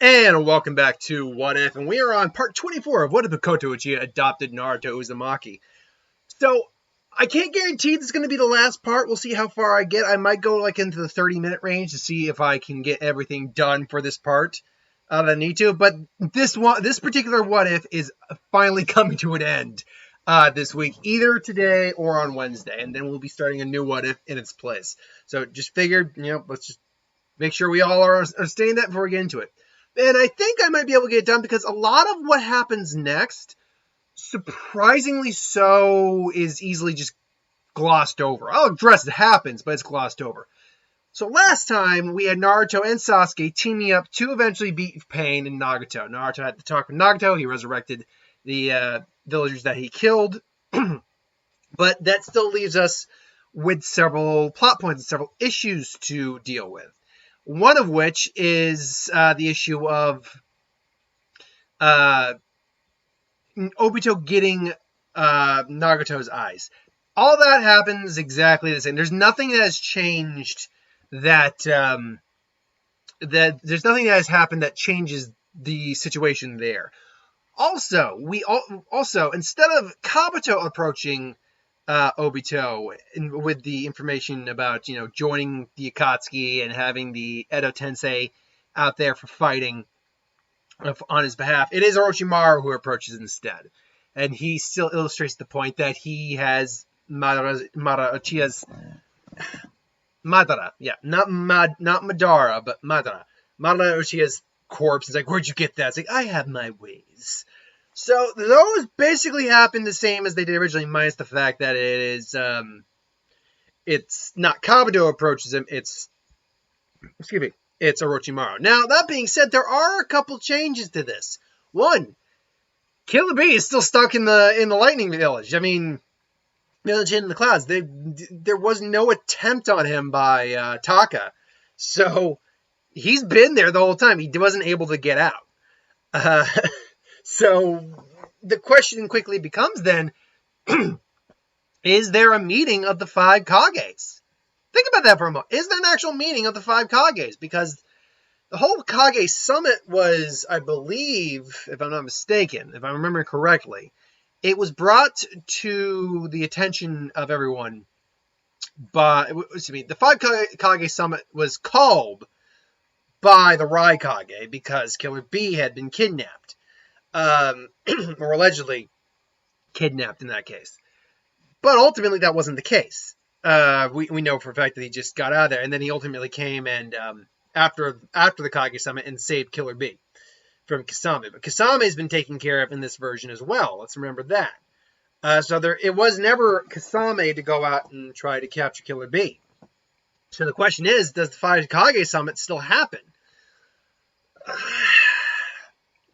And welcome back to What If, and we are on part 24 of What If Mikoto Uchiha adopted Naruto Uzumaki. So, I can't guarantee this is going to be the last part. We'll see how far I get. I might go into the 30-minute range to see if I can get everything done for this part that I need to. But this particular What If is finally coming to an end this week, either today or on Wednesday, and then we'll be starting a new What If in its place. So, just figured, let's just make sure we all are staying that before we get into it. And I think I might be able to get it done because a lot of what happens next, surprisingly so, is easily just glossed over. I'll address it happens, but it's glossed over. So last time, we had Naruto and Sasuke teaming up to eventually beat Pain and Nagato. Naruto had to talk with Nagato. He resurrected the villagers that he killed. But that still leaves us with several plot points and several issues to deal with. One of which is the issue of Obito getting Nagato's eyes. All that happens exactly the same. There's nothing that has changed that there's nothing that has happened that changes the situation there. Also, instead of Kabuto approaching Obito with the information about, joining the Akatsuki and having the Edo Tensei out there for fighting on his behalf, it is Orochimaru who approaches instead. And he still illustrates the point that he has Uchiha's Madara, not Madara, but Madara Uchiha's corpse. It's like, where'd you get that? It's like, I have my ways. So those basically happen the same as they did originally, minus the fact that it's not Kabuto approaches him, it's Orochimaru. Now, that being said, there are a couple changes to this. One, Killer Bee is still stuck in the Lightning Village. I mean, Village in the Clouds. There was no attempt on him by Taka. So he's been there the whole time. He wasn't able to get out. So the question quickly becomes then, is there a meeting of the five Kages? Think about that for a moment. Is there an actual meeting of the five Kages? Because the whole Kage summit was, I believe, if I'm not mistaken, if I remember correctly, it was brought to the attention of everyone by, the five Kage summit was called by the Raikage because Killer Bee had been kidnapped. Or allegedly kidnapped in that case. But ultimately that wasn't the case. We know for a fact that he just got out of there, and then he ultimately came and after the Kage summit and saved Killer Bee from Kasame. But Kasame has been taken care of in this version as well. Let's remember that. So it was never Kasame to go out and try to capture Killer Bee. So the question is, does the five Kage summit still happen?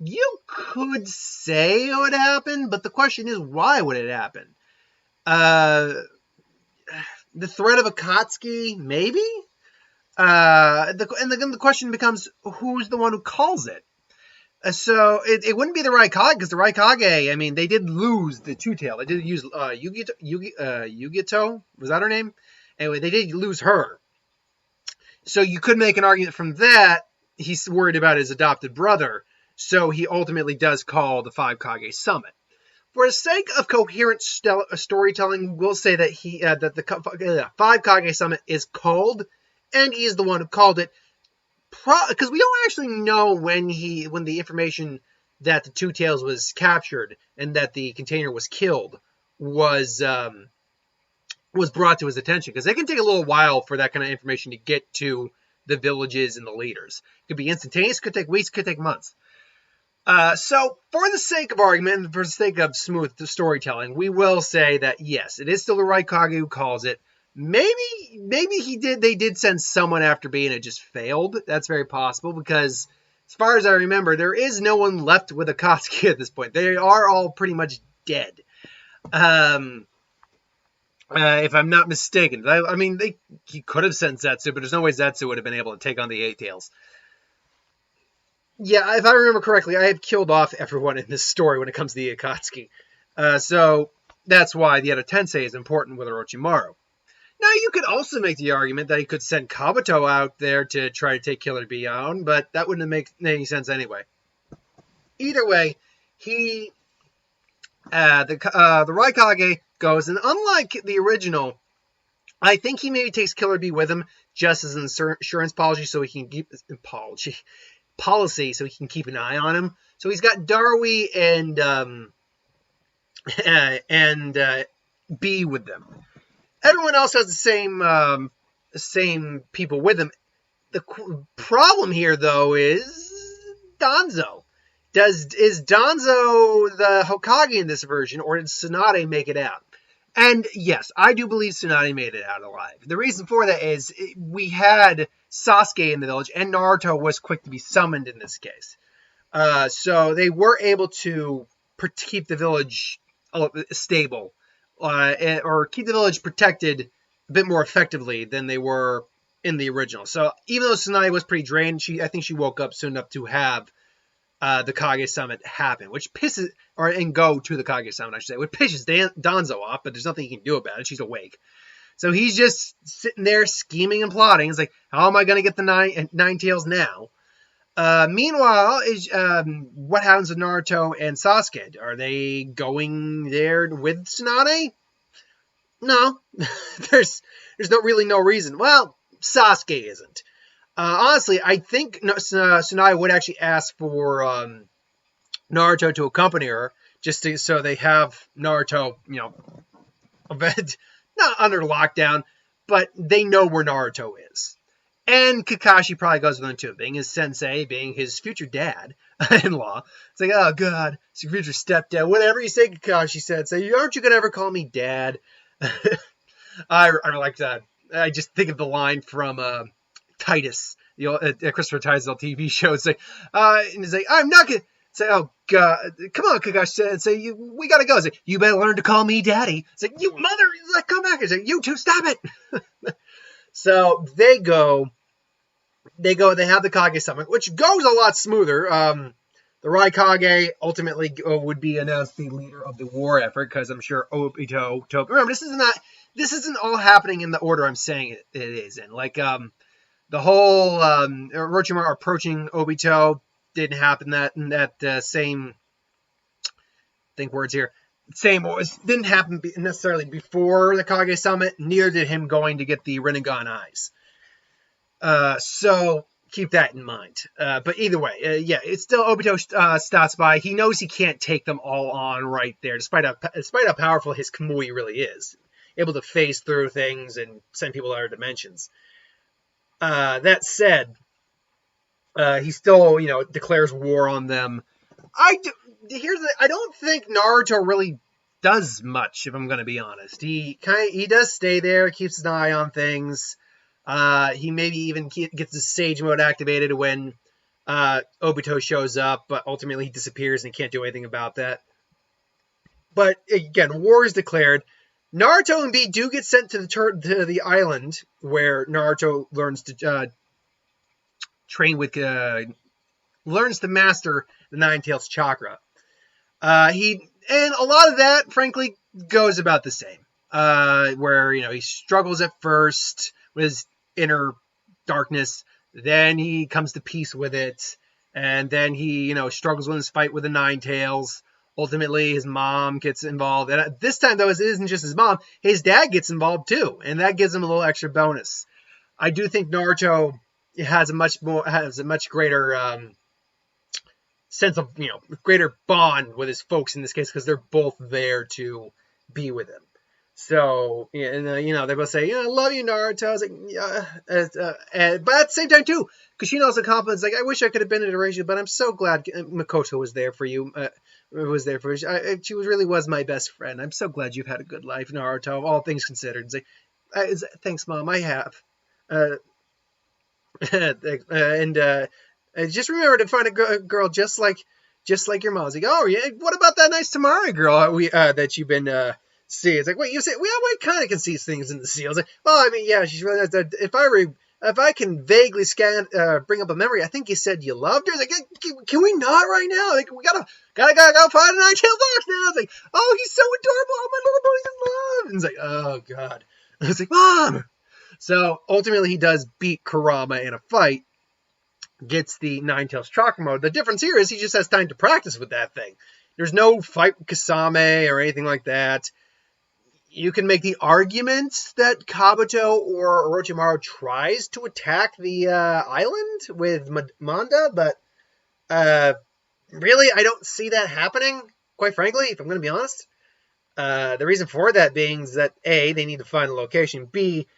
You could say it would happen, but the question is, why would it happen? The threat of Akatsuki, maybe? The question becomes, who's the one who calls it? So it wouldn't be the Raikage, because the Raikage, I mean, they did lose the Two-Tail. They did use Yugito, was that her name? Anyway, they did lose her. So you could make an argument from that. He's worried about his adopted brother. So he ultimately does call the five Kage summit. For the sake of coherent storytelling, we'll say that that the five Kage summit is called, and he is the one who called it, because we don't actually know when the information that the Two Tails was captured and that the container was killed was brought to his attention, because it can take a little while for that kind of information to get to the villages and the leaders. It could be instantaneous, could take weeks, could take months. So, for the sake of argument, and for the sake of smooth storytelling, we will say that, yes, it is still the Raikage who calls it. Maybe they did send someone after B and it just failed. That's very possible, because, as far as I remember, there is no one left with Akatsuki at this point. They are all pretty much dead. If I'm not mistaken. I mean, he could have sent Zetsu, but there's no way Zetsu would have been able to take on the Eight Tails. Yeah, if I remember correctly, I have killed off everyone in this story when it comes to the Akatsuki. So that's why the Edo Tensei is important with Orochimaru. Now, you could also make the argument that he could send Kabuto out there to try to take Killer Bee out, but that wouldn't make any sense anyway. Either way, he the Raikage goes, and unlike the original, I think he maybe takes Killer Bee with him just as an insurance policy, so he can keep policy, so he can keep an eye on him. So he's got Darui and Bee with them. Everyone else has the same people with him. The problem here, though, is Danzo. Is Danzo the Hokage in this version, or did Tsunade make it out? And yes, I do believe Tsunade made it out alive. The reason for that is we had Sasuke in the village, and Naruto was quick to be summoned in this case. So they were able to keep the village stable, or keep the village protected a bit more effectively than they were in the original. So even though Tsunade was pretty drained, I think she woke up soon enough to have the Kage Summit happen, which pisses, and go to the Kage Summit, I should say, which pisses Danzo off, but there's nothing he can do about it. She's awake. So he's just sitting there scheming and plotting. It's like, how am I going to get the nine tails now? Meanwhile, what happens with Naruto and Sasuke? Are they going there with Tsunade? No, there's really no reason. Well, Sasuke isn't. Honestly, I think Tsunade would actually ask for Naruto to accompany her, so they have Naruto, not under lockdown, but they know where Naruto is. And Kakashi probably goes with him too, being his sensei, being his future dad-in-law. It's like, oh god, it's your future stepdad. Whatever you say, Kakashi said. Say, aren't you gonna ever call me dad? I like that. I just think of the line from Titus, Christopher Titus' TV show. It's like, and he's like, I'm not gonna say, oh god, come on, Kakashi, say, we gotta go. It's like, you better learn to call me daddy. It's like, you mother, like, come back. It's like, you two, stop it. So they go, they have the Kage Summit, which goes a lot smoother. The Raikage ultimately would be announced the leader of the war effort, because I'm sure Obito, remember, this isn't all happening in the order I'm saying it is in. Like, the whole Orochimaru approaching Obito didn't happen that same, think words here, didn't happen necessarily before the Kage Summit. Neither did him going to get the Rinnegan eyes. So keep that in mind. But either way, it's still Obito stops by. He knows he can't take them all on right there, despite how powerful his Kamui really is, able to phase through things and send people to other dimensions. That said, he still, declares war on them. I don't think Naruto really does much, if I'm going to be honest. He does stay there, keeps an eye on things. He maybe even gets the Sage Mode activated when Obito shows up, but ultimately he disappears and can't do anything about that. But again, war is declared. Naruto and Bee do get sent to the island where Naruto learns to train with, learns to master the Nine Tails chakra. And a lot of that, frankly, goes about the same. Where, he struggles at first with his inner darkness, then he comes to peace with it, and then he, struggles with his fight with the Nine Tails. Ultimately, his mom gets involved. And this time, though, it isn't just his mom. His dad gets involved, too. And that gives him a little extra bonus. I do think Naruto has a much greater sense of, greater bond with his folks in this case, because they're both there to be with him. So, and, they both say, I love you, Naruto. I was like, yeah. But at the same time, too, Kushina also compliments, like, I wish I could have been in a relationship, but I'm so glad Mikoto was there for you. She really was my best friend. I'm so glad you've had a good life, Naruto, all things considered. It's like, thanks, Mom, I have. Just remember to find a girl just like your mom. It's like, oh, yeah, what about that nice Tamari girl that you've been seeing? It's like, wait, you say, well, I kind of can see things in the sea. I was like, well, I mean, yeah, she's really, if I can vaguely bring up a memory, I think you said you loved her. Like, can we not right now? Like, we gotta go find a Nine-Tailed Fox now. It's like, oh, he's so adorable. Oh, my little boy's in love. And it's like, oh god. It's like, Mom! So ultimately he does beat Kurama in a fight, gets the Nine Tails Chakra Mode. The difference here is he just has time to practice with that thing. There's no fight with Kasame or anything like that. You can make the argument that Kabuto or Orochimaru tries to attack the island with Manda, but really, I don't see that happening, quite frankly, if I'm going to be honest. The reason for that being is that A, they need to find a location. B,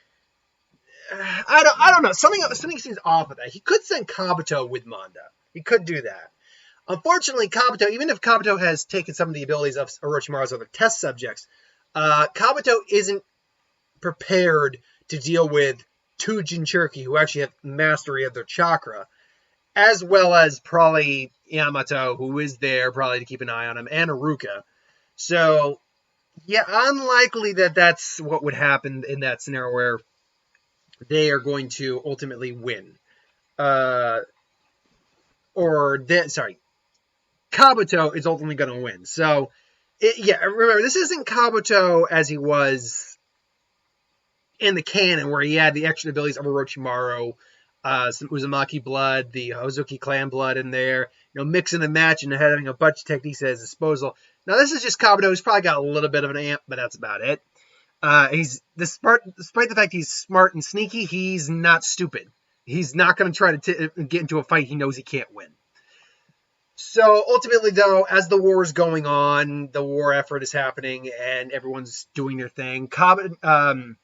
I don't know. Something seems off with that. He could send Kabuto with Manda. He could do that. Unfortunately, Kabuto, even if Kabuto has taken some of the abilities of Orochimaru's other test subjects, Kabuto isn't prepared to deal with two Jinchuriki who actually have mastery of their chakra, as well as probably Yamato, who is there probably to keep an eye on him, and Iruka. So, yeah, unlikely that that's what would happen in that scenario where they are going to ultimately win. Kabuto is ultimately going to win. So, remember, this isn't Kabuto as he was in the canon, where he had the extra abilities of Orochimaru, some Uzumaki blood, the Hozuki clan blood in there, mixing and matching and having a bunch of techniques at his disposal. Now, this is just Kabuto. He's probably got a little bit of an amp, but that's about it. Despite the fact he's smart and sneaky, he's not stupid. He's not going to try to get into a fight he knows he can't win. So ultimately, though, as the war is going on, the war effort is happening, and everyone's doing their thing. And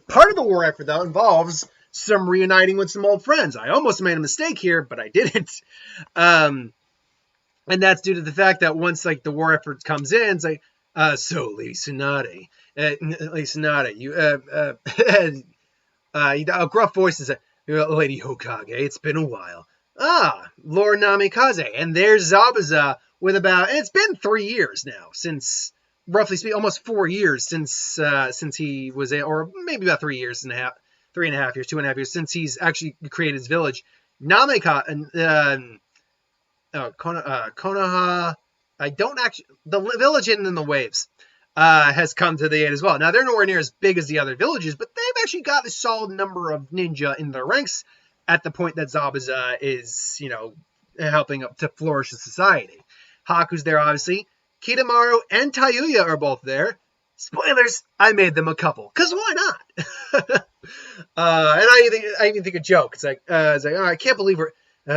part of the war effort, though, involves some reuniting with some old friends. I almost made a mistake here, but I didn't. And that's due to the fact that once the war effort comes in, it's like, so Lady Tsunade, you a gruff voice is Lady Hokage, it's been a while. Lord Namikaze, and there's Zabuza with it's been 3 years now, since, roughly speaking, almost 4 years since he was, or maybe about 3 years and a half, 3.5 years, 2.5 years, since he's actually created his village. Konoha, the village hidden in the waves, has come to the aid as well. Now, they're nowhere near as big as the other villages, but they've actually got a solid number of ninja in their ranks at the point that Zabuza is, helping up to flourish the society. Haku's there, obviously. Kitamaru and Tayuya are both there. Spoilers, I made them a couple, because why not? And I even think a joke. It's like, I can't believe we're...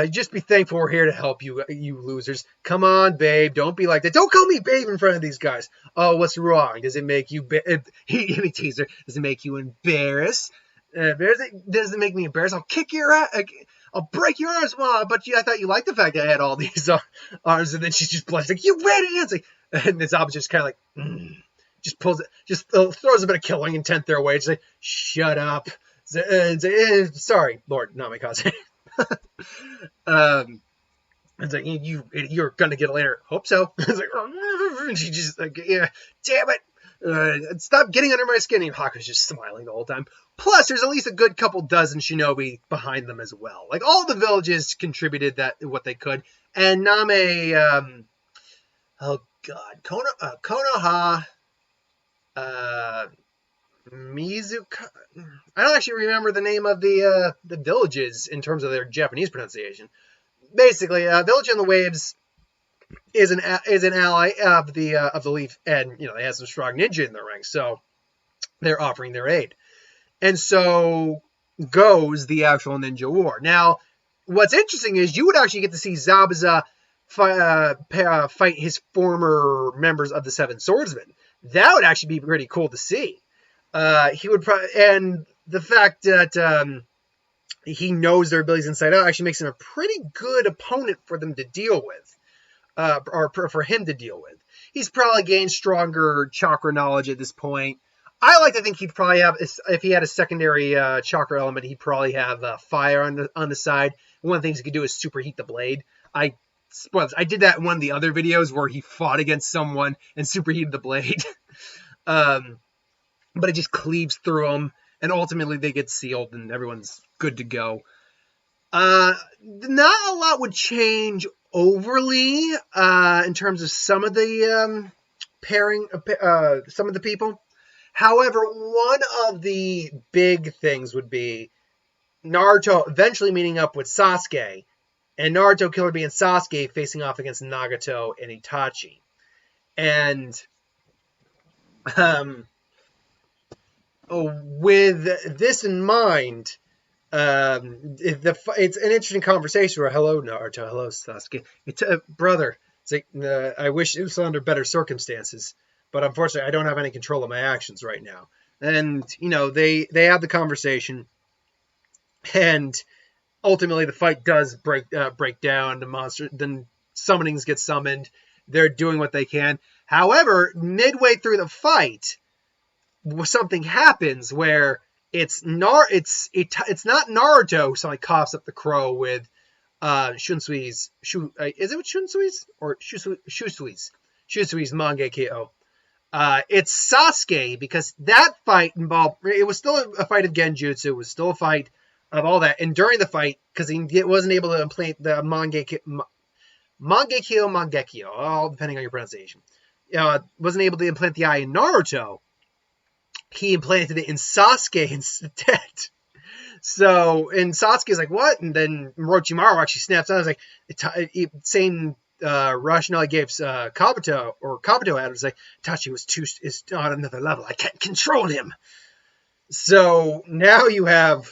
just be thankful we're here to help you, you losers. Come on, babe. Don't be like that. Don't call me babe in front of these guys. Oh, what's wrong? Does it make you... he teased her. Does it make you embarrassed? Does it make me embarrassed? I'll kick your ass. I'll break your arms. Well, but I thought you liked the fact that I had all these arms. And then she's just blushed. Like, you ready? It's like, and this Zabu's just kind of like... Just pulls it, throws a bit of killing intent their way. Just like, shut up. Sorry, Lord Namikaze. It's like, you're gonna get it later. Hope so. It's like, and she just like, yeah, damn it. Stop getting under my skin. And Haku's just smiling the whole time. Plus, there's at least a good couple dozen shinobi behind them as well. Like, all the villages contributed what they could. And Name, Konoha, Mizuka. I don't actually remember the name of the villages in terms of their Japanese pronunciation. Basically, Village in the Waves is an ally of the Leaf, and they have some strong ninja in their ranks, so they're offering their aid. And so goes the actual ninja war. Now, what's interesting is you would actually get to see Zabuza fight his former members of the Seven Swordsmen. That would actually be pretty cool to see. He would probably, and the fact that he knows their abilities inside out actually makes him a pretty good opponent for them to deal with, or for him to deal with. He's probably gained stronger chakra knowledge at this point. I like to think he'd probably have, if he had a secondary chakra element, he'd probably have fire on the side. One of the things he could do is superheat the blade. I did that in one of the other videos where he fought against someone and superheated the blade. But it just cleaves through them, and ultimately they get sealed, and everyone's good to go. Not a lot would change overly in terms of some of the pairing, some of the people. However, one of the big things would be Naruto eventually meeting up with Sasuke, and Naruto Killer Bee and Sasuke facing off against Nagato and Itachi. And with this in mind, it's an interesting conversation where, hello, Naruto, hello, Sasuke. Brother, it's like, I wish it was under better circumstances, but unfortunately, I don't have any control of my actions right now. And, they have the conversation, and ultimately the fight does break down. Then summonings get summoned. They're doing what they can. However, midway through the fight, something happens where it's not Naruto who suddenly coughs up the crow with Shunsui's is it Shunsui's or Shusui's Mangekyo. It's Sasuke, because that fight involved, it was still a fight of Genjutsu, it was still a fight of all that, and during the fight, because he wasn't able to implant the Mangekyo, all depending on your pronunciation, wasn't able to implant the eye in Naruto, he implanted it in Sasuke instead. So, and Sasuke's like, what? And then Orochimaru actually snaps out. I was like, same rationale he gave Kabuto had. It was like, Itachi is on another level. I can't control him. So now you have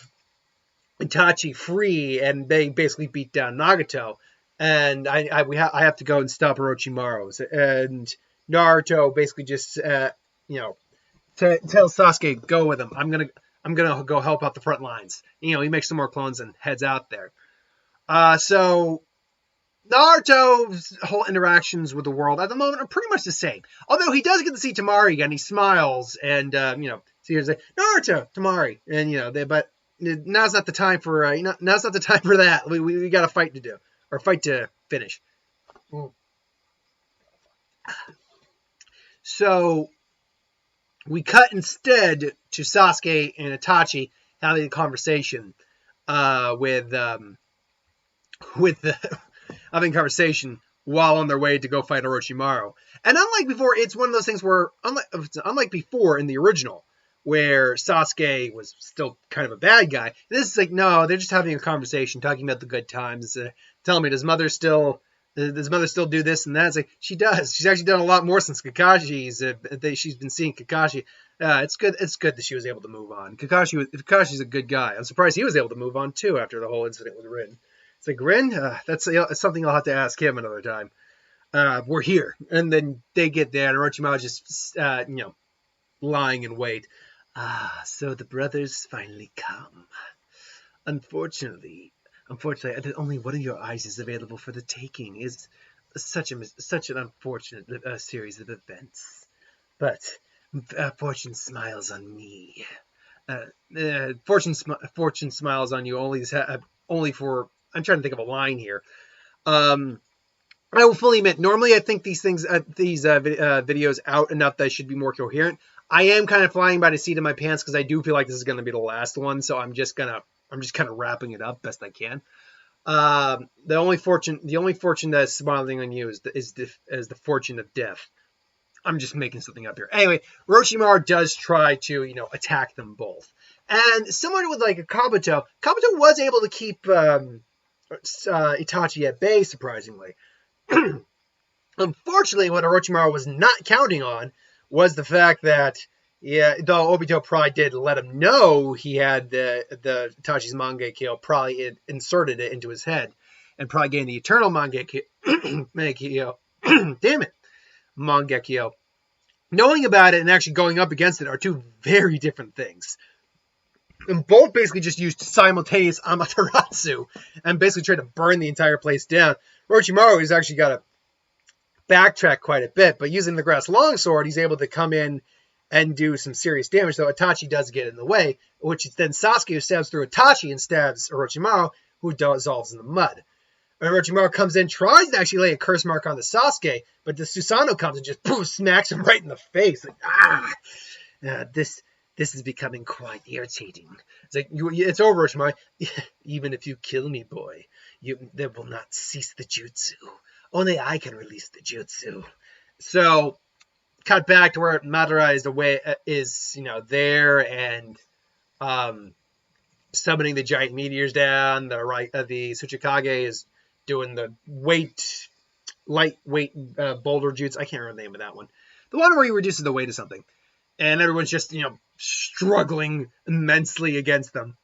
Itachi free, and they basically beat down Nagato. And I have to go and stop Orochimaru. And Naruto basically just, tell Sasuke, go with him. I'm gonna go help out the front lines. He makes some more clones and heads out there. So Naruto's whole interactions with the world at the moment are pretty much the same. Although he does get to see Temari again, he smiles and so he's like, Naruto, Temari, and but now's not the time for now's not the time for that. We got a fight to do, or fight to finish. So we cut instead to Sasuke and Itachi having a conversation having a conversation while on their way to go fight Orochimaru. And unlike before, it's one of those things where, unlike before in the original, where Sasuke was still kind of a bad guy, this is like, no, they're just having a conversation, talking about the good times, telling me, does mother still do this and that? It's like, she does. She's actually done a lot more since Kakashi's. She's been seeing Kakashi. It's good that she was able to move on. Kakashi's a good guy. I'm surprised he was able to move on too after the whole incident with Rin. It's like, Rin, that's something I'll have to ask him another time. We're here, and then they get there, and Orochimaru just lying in wait. So the brothers finally come. Unfortunately, only one of your eyes is available for the taking. Is such an unfortunate series of events. But fortune smiles on me. Fortune smiles on you only for. I'm trying to think of a line here. I will fully admit, normally I think these videos out enough that I should be more coherent. I am kind of flying by the seat of my pants because I do feel like this is going to be the last one, so I'm just kind of wrapping it up best I can. The only fortune that's smiling on you is the fortune of death. I'm just making something up here. Anyway, Orochimaru does try to attack them both, and similar with like a Kabuto was able to keep Itachi at bay, surprisingly. Unfortunately, what Orochimaru was not counting on was the fact that, though Obito probably did let him know he had the Itachi's Mangekyo, probably inserted it into his head, and probably getting the eternal Mangekyo, damn it, Mangekyo. Knowing about it and actually going up against it are two very different things. And both basically just used simultaneous Amaterasu and basically tried to burn the entire place down. Orochimaru has actually got to backtrack quite a bit, but using the grass longsword, he's able to come in and do some serious damage, though Itachi does get in the way, which is then Sasuke who stabs through Itachi and stabs Orochimaru, who dissolves in the mud. And Orochimaru comes in, tries to actually lay a curse mark on the Sasuke, but the Susanoo comes and just smacks him right in the face. Like, this is becoming quite irritating. It's like, it's over, Orochimaru. Even if you kill me, boy, there will not cease the jutsu. Only I can release the jutsu. So cut back to where Madara is away, is there and summoning the giant meteors down. The Tsuchikage is doing the lightweight boulder jutsu. I can't remember the name of that one. The one where he reduces the weight of something, and everyone's just struggling immensely against them.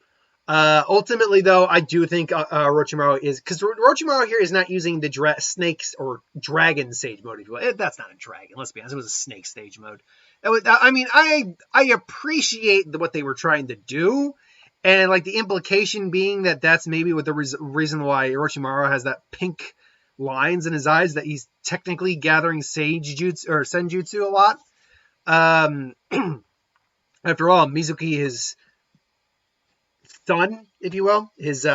Ultimately, though, I do think Orochimaru is, because Orochimaru here is not using the snakes or dragon stage mode, if you will. That's not a dragon, let's be honest. It was a snake stage mode. I appreciate what they were trying to do, and like the implication being that that's maybe what the reason why Orochimaru has that pink lines in his eyes, that he's technically gathering sage jutsu or senjutsu a lot. After all, Mizuki, his son, if you will, his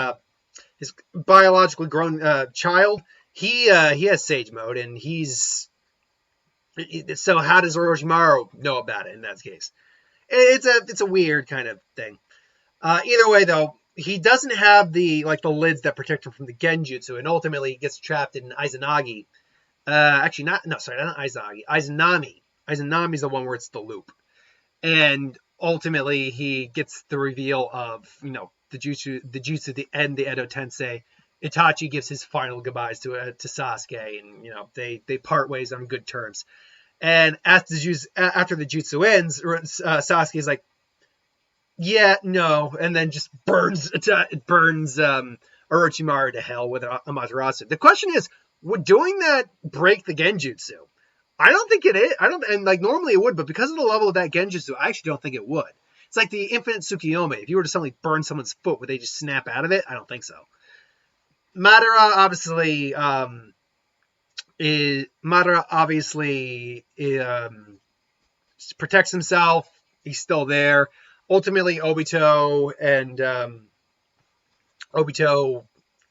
biologically grown child, he has sage mode, and so how does Orochimaru know about it in that case? It's a weird kind of thing. Either way, though, he doesn't have the lids that protect him from the genjutsu, and ultimately he gets trapped in Izanagi. Not Izanagi. Izanami. Izanami is the one where it's the loop. And ultimately he gets the reveal of, the jutsu, the end, the Edo Tensei. Itachi gives his final goodbyes to Sasuke, and, they part ways on good terms. And after the jutsu ends, Sasuke's like, yeah, no, and then just burns Orochimaru to hell with Amaterasu. The question is, would doing that break the genjutsu? I don't think it is. And normally it would, but because of the level of that genjutsu, I actually don't think it would. It's like the infinite Tsukiyomi. If you were to suddenly burn someone's foot, would they just snap out of it? I don't think so. Madara obviously protects himself. He's still there. Ultimately, Obito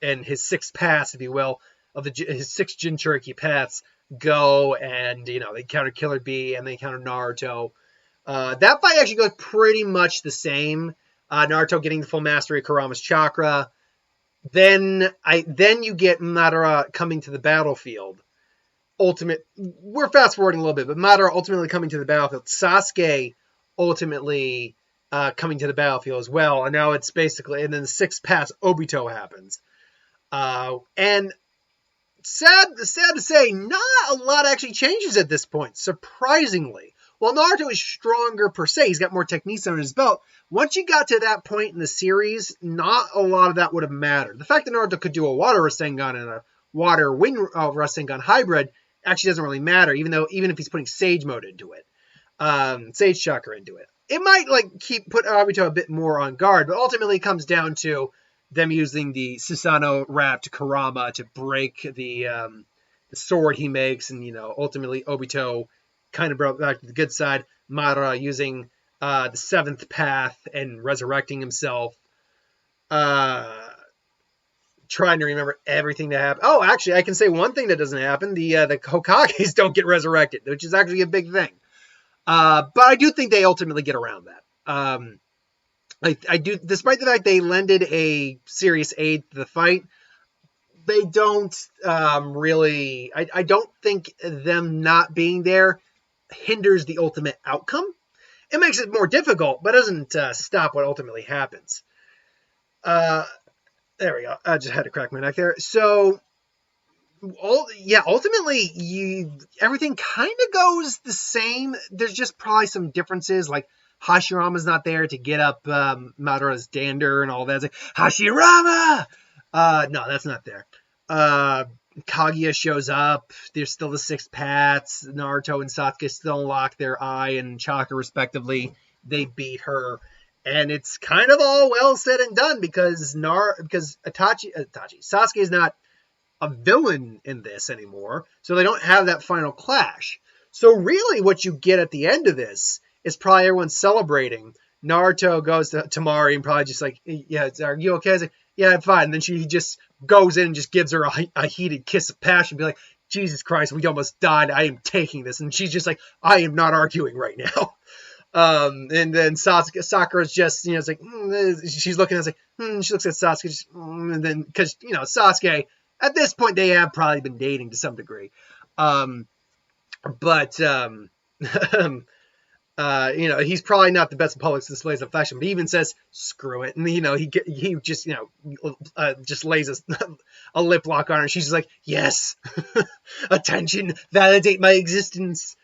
and his six paths, if you will, his six Jinchuriki paths, go and they encounter Killer Bee and they encounter Naruto. That fight actually goes pretty much the same. Naruto getting the full mastery of Kurama's chakra. Then you get Madara coming to the battlefield. We're fast forwarding a little bit, but Madara ultimately coming to the battlefield. Sasuke ultimately coming to the battlefield as well. And now it's basically, and then the six paths Obito happens. And sad to say, not a lot actually changes at this point, surprisingly. While Naruto is stronger per se, he's got more techniques under his belt. Once you got to that point in the series, not a lot of that would have mattered. The fact that Naruto could do a water Rasengan and a water wind Rasengan hybrid actually doesn't really matter, even if he's putting Sage mode into it, Sage chakra into it. It might put Obito a bit more on guard, but ultimately it comes down to them using the Susanoo wrapped Kurama to break the sword he makes, and ultimately Obito kind of brought back to the good side. Madara using the seventh path and resurrecting himself. Trying to remember everything that happened. Oh, actually, I can say one thing that doesn't happen. The Hokages don't get resurrected, which is actually a big thing. But I do think they ultimately get around that. I do, despite the fact they lended a serious aid to the fight, they don't really. I don't think them not being there hinders the ultimate outcome. It makes it more difficult, but doesn't stop what ultimately happens. There we go. I just had to crack my neck there. So, ultimately, everything kind of goes the same. There's just probably some differences, like Hashirama's not there to get up Madara's dander and all that. It's like, Hashirama! No, that's not there. Kaguya shows up. There's still the six paths. Naruto and Sasuke still unlock their eye and chakra respectively. They beat her. And it's kind of all well said and done because Sasuke is not a villain in this anymore. So they don't have that final clash. So really what you get at the end of this is probably everyone celebrating. Naruto goes to Tamari and probably just like, yeah, are you okay? I was like, yeah, I'm fine. And then she just goes in and just gives her a heated kiss of passion. Be like, Jesus Christ, we almost died. I am taking this. And she's just like, I am not arguing right now. And then Sakura's just, it's like, she's looking at it, like, she looks at Sasuke, just, and then, because, Sasuke, at this point, they have probably been dating to some degree. But He's probably not the best in public displays of affection, but he even says screw it, and he just just lays a lip lock on her. And she's just like, yes, attention, validate my existence.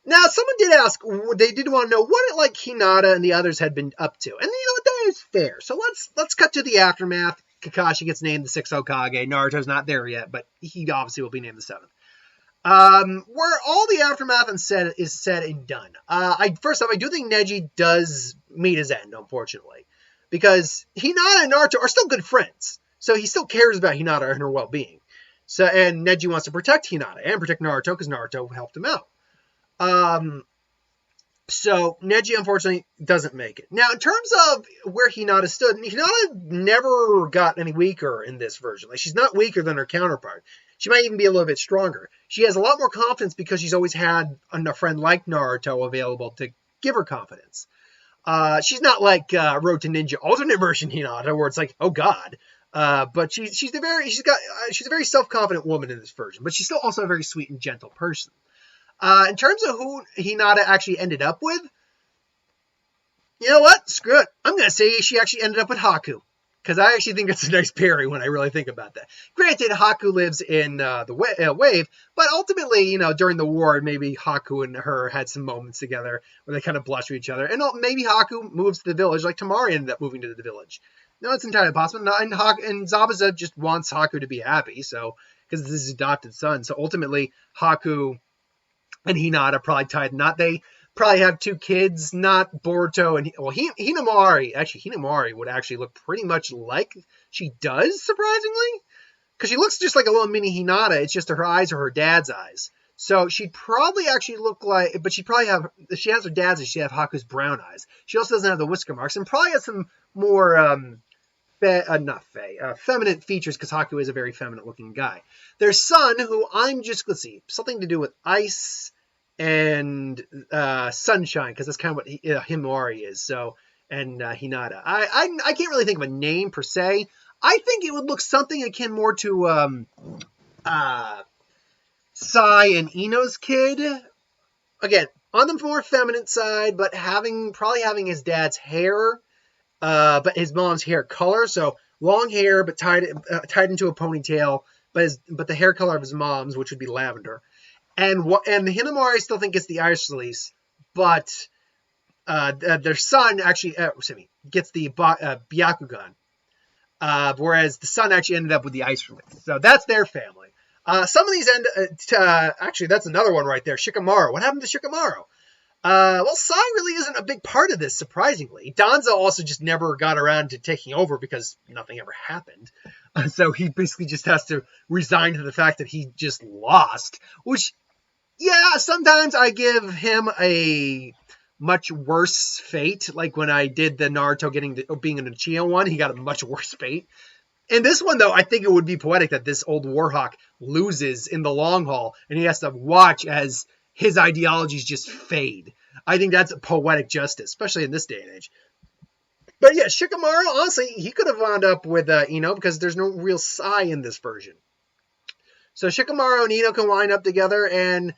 Now, someone did ask, they did want to know what Hinata and the others had been up to, and that is fair. So let's cut to the aftermath. Kakashi gets named the 6th Hokage. Naruto's not there yet, but he obviously will be named the 7th. Where all the aftermath is said and done. First off, I do think Neji does meet his end, unfortunately, because Hinata and Naruto are still good friends, so he still cares about Hinata and her well-being. So, and Neji wants to protect Hinata and protect Naruto because Naruto helped him out. So Neji unfortunately doesn't make it. Now, in terms of where Hinata stood, Hinata never got any weaker in this version. She's not weaker than her counterpart. She might even be a little bit stronger. She has a lot more confidence because she's always had a friend like Naruto available to give her confidence. She's not like Road to Ninja alternate version Hinata, where it's like, oh god. But she's a very self-confident woman in this version, but she's still also a very sweet and gentle person. In terms of who Hinata actually ended up with, you know what? Screw it. I'm going to say she actually ended up with Haku. Because I actually think it's a nice pairing when I really think about that. Granted, Haku lives in the wave, but ultimately, during the war, maybe Haku and her had some moments together where they kind of blush with each other. And maybe Haku moves to the village, like Temari ended up moving to the village. No, it's entirely possible. And Zabuza just wants Haku to be happy, so because this is his adopted son. So ultimately, Haku and Hinata probably tied knot. They probably have 2 kids, not Boruto and Hinamari. Actually, Hinamari would actually look pretty much like she does, surprisingly, because she looks just like a little mini Hinata. It's just her eyes are her dad's eyes. So she'd probably actually look like, but she has her dad's eyes. She have Haku's brown eyes. She also doesn't have the whisker marks and probably has some more feminine features because Haku is a very feminine looking guy. Their son, who let's see, something to do with ice and sunshine, because that's kind of what Himawari is. So, and Hinata. I can't really think of a name per se. I think it would look something akin more to Sai and Ino's kid. Again, on the more feminine side, but probably having his dad's hair, but his mom's hair color. So long hair, but tied into a ponytail, but the hair color of his mom's, which would be lavender. And the Hinamari still think it's the ice release, but their son actually gets the Byakugan, whereas the son actually ended up with the ice release. So that's their family. Some of these actually, that's another one right there. Shikamaru. What happened to Shikamaru? Well, Sai really isn't a big part of this, surprisingly. Danzo also just never got around to taking over because nothing ever happened. So he basically just has to resign to the fact that he just lost, which, yeah, sometimes I give him a much worse fate. Like when I did the Naruto being an Uchiha one, he got a much worse fate. In this one, though, I think it would be poetic that this old Warhawk loses in the long haul, and he has to watch as his ideologies just fade. I think that's a poetic justice, especially in this day and age. But yeah, Shikamaru, honestly, he could have wound up with Ino because there's no real Sai in this version. So Shikamaru and Ino can wind up together, and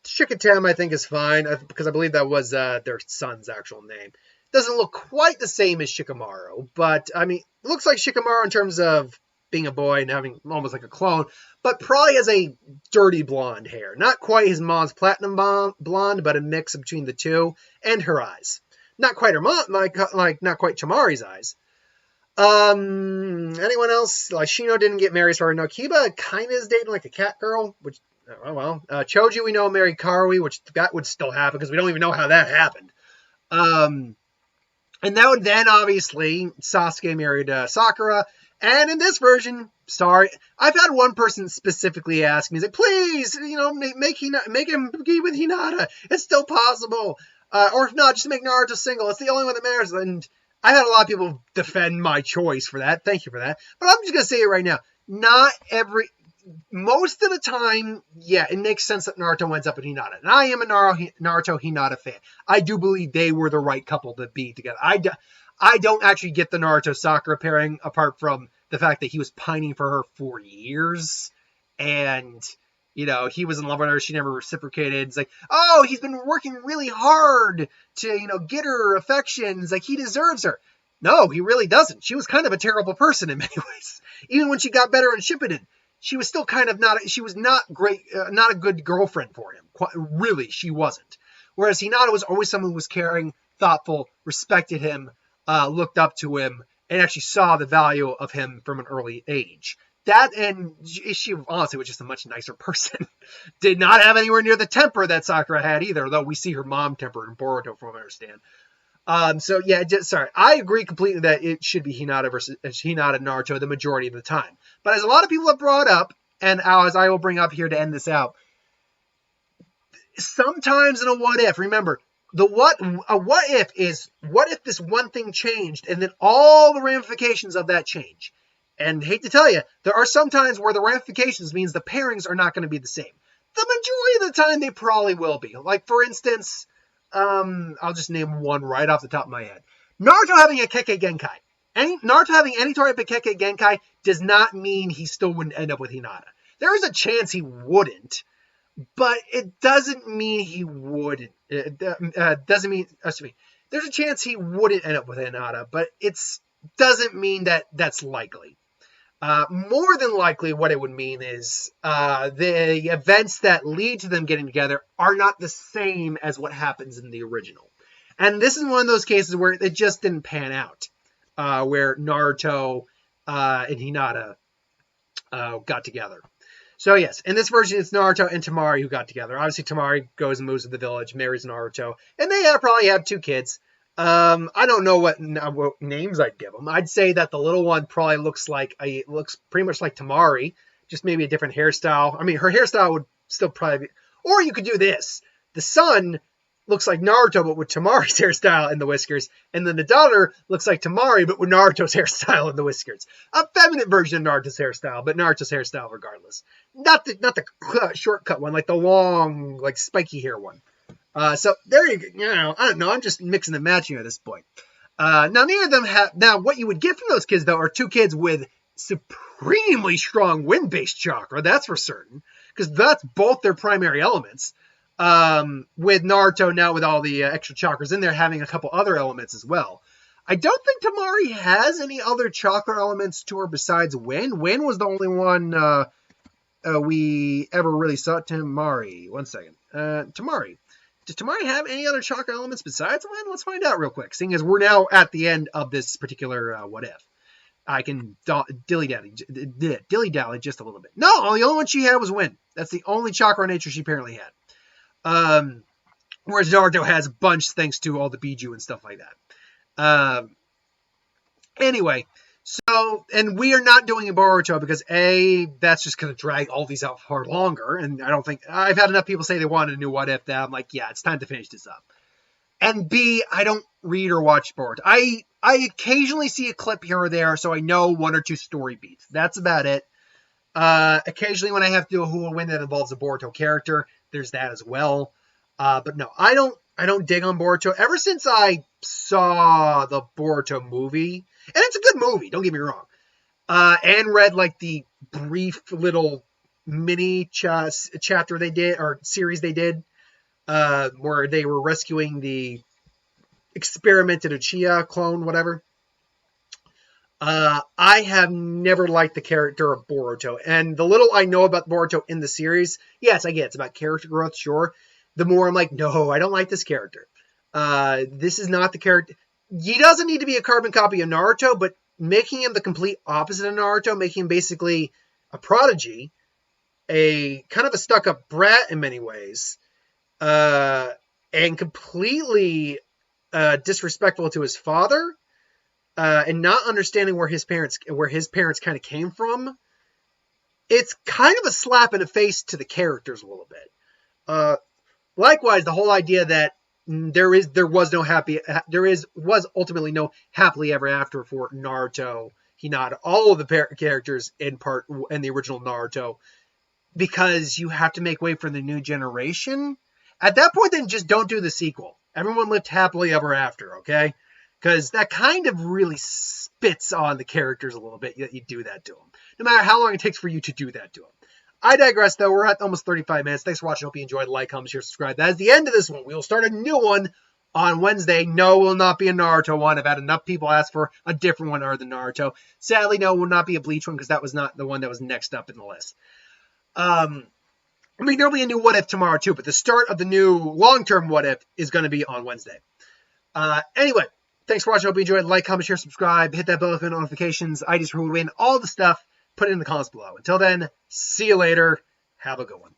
Shikatem, I think, is fine because I believe that was their son's actual name. Doesn't look quite the same as Shikamaru, but I mean, it looks like Shikamaru in terms of being a boy and having almost like a clone, but probably has a dirty blonde hair. Not quite his mom's platinum blonde, but a mix between the two, and her eyes. Not quite her mom, like not quite Chamari's eyes. Anyone else? Like Shino didn't get married, as far as I know. Kiba kind of is dating like a cat girl, which, oh well. Choji, we know, married Karui, which that would still happen because we don't even know how that happened. And that would then, obviously, Sasuke married Sakura. And in this version, sorry, I've had one person specifically ask me, he's like, please, make him be with Hinata. It's still possible. Or if not, just make Naruto single. It's the only one that matters. And I had a lot of people defend my choice for that. Thank you for that. But I'm just going to say it right now. Most of the time, yeah, it makes sense that Naruto ends up with Hinata. And I am a Naruto Hinata fan. I do believe they were the right couple to be together. I don't actually get the Naruto Sakura pairing, apart from the fact that he was pining for her for years. And, he was in love with her. She never reciprocated. It's like, oh, he's been working really hard to, get her affections. Like, he deserves her. No, he really doesn't. She was kind of a terrible person in many ways. Even when she got better in Shippuden, she was still kind of she was not great, not a good girlfriend for him. Really, she wasn't. Whereas Hinata was always someone who was caring, thoughtful, respected him, looked up to him, and actually saw the value of him from an early age. That, and she honestly was just a much nicer person. Did not have anywhere near the temper that Sakura had either, though we see her mom temper in Boruto, from what I understand. So yeah, sorry. I agree completely that it should be Hinata versus Hinata Naruto the majority of the time. But as a lot of people have brought up, and as I will bring up here to end this out, sometimes in a what if, remember, a what if is, what if this one thing changed and then all the ramifications of that change? And hate to tell you, there are some times where the ramifications means the pairings are not going to be the same. The majority of the time, they probably will be. Like, for instance, I'll just name one right off the top of my head. Naruto having a Keke Genkai. Naruto having any type of Keke Genkai does not mean he still wouldn't end up with Hinata. There is a chance he wouldn't, but it doesn't mean he wouldn't. Doesn't mean, there's a chance he wouldn't end up with Hinata, but it doesn't mean that that's likely. More than likely, what it would mean is the events that lead to them getting together are not the same as what happens in the original. And this is one of those cases where it just didn't pan out, where Naruto and Hinata got together. So yes, in this version, it's Naruto and Temari who got together. Obviously, Temari goes and moves to the village, marries Naruto, and they probably have 2 kids. I don't know what names I'd give them. I'd say that the little one probably looks pretty much like Temari, just maybe a different hairstyle. I mean, her hairstyle would still probably be, or you could do this. The son looks like Naruto, but with Temari's hairstyle and the whiskers, and then the daughter looks like Temari, but with Naruto's hairstyle and the whiskers. A feminine version of Naruto's hairstyle, but Naruto's hairstyle regardless. Not the shortcut one, like the long, like spiky hair one. So there you go. I don't know. I'm just mixing and matching at this point. Now, neither of them have. Now, what you would get from those kids, though, are 2 kids with supremely strong wind-based chakra. That's for certain, because that's both their primary elements. With Naruto now, with all the extra chakras in there, having a couple other elements as well. I don't think Temari has any other chakra elements to her besides wind. Wind was the only one we ever really saw. Temari. One second. Temari. Does Temari have any other chakra elements besides wind? Let's find out real quick, seeing as we're now at the end of this particular what if. I can dilly-dally just a little bit. No, the only one she had was wind. That's the only chakra nature she apparently had. Whereas Naruto has a bunch thanks to all the Biju and stuff like that. Anyway, so, and we are not doing a Boruto because that's just going to drag all these out far longer. And I don't think, I've had enough people say they wanted a new what if that I'm like, yeah, it's time to finish this up. And B, I don't read or watch Boruto. I occasionally see a clip here or there, so I know 1 or 2 story beats. That's about it. Occasionally when I have to do a who will win that involves a Boruto character, there's that as well. But no, I don't dig on Boruto. Ever since I saw the Boruto movie, and it's a good movie, don't get me wrong, and read like the brief little mini chapter they did, or series they did, where they were rescuing the experimented Uchiha clone, whatever. I have never liked the character of Boruto, and the little I know about Boruto in the series, yes, I get it's about character growth, sure. The more I'm like, no, I don't like this character. This is not the character. He doesn't need to be a carbon copy of Naruto, but making him the complete opposite of Naruto, making him basically a prodigy, a kind of a stuck-up brat in many ways, and completely disrespectful to his father, and not understanding where his parents kind of came from. It's kind of a slap in the face to the characters a little bit. Likewise, the whole idea that was ultimately no happily ever after for Naruto, Hinata, all of the characters in the original Naruto, because you have to make way for the new generation. At that point, then just don't do the sequel. Everyone lived happily ever after, okay? Because that kind of really spits on the characters a little bit that you do that to them. No matter how long it takes for you to do that to them. I digress, though. We're at almost 35 minutes. Thanks for watching. Hope you enjoyed. Like, comment, share, subscribe. That is the end of this one. We will start a new one on Wednesday. No, it will not be a Naruto one. I've had enough people ask for a different one other than Naruto. Sadly, no, it will not be a Bleach one because that was not the one that was next up in the list. There'll be a new What If tomorrow, too, but the start of the new long-term What If is going to be on Wednesday. Anyway, thanks for watching. Hope you enjoyed. Like, comment, share, subscribe. Hit that bell for notifications. IDs for who would win. All the stuff. Put it in the comments below. Until then, see you later. Have a good one.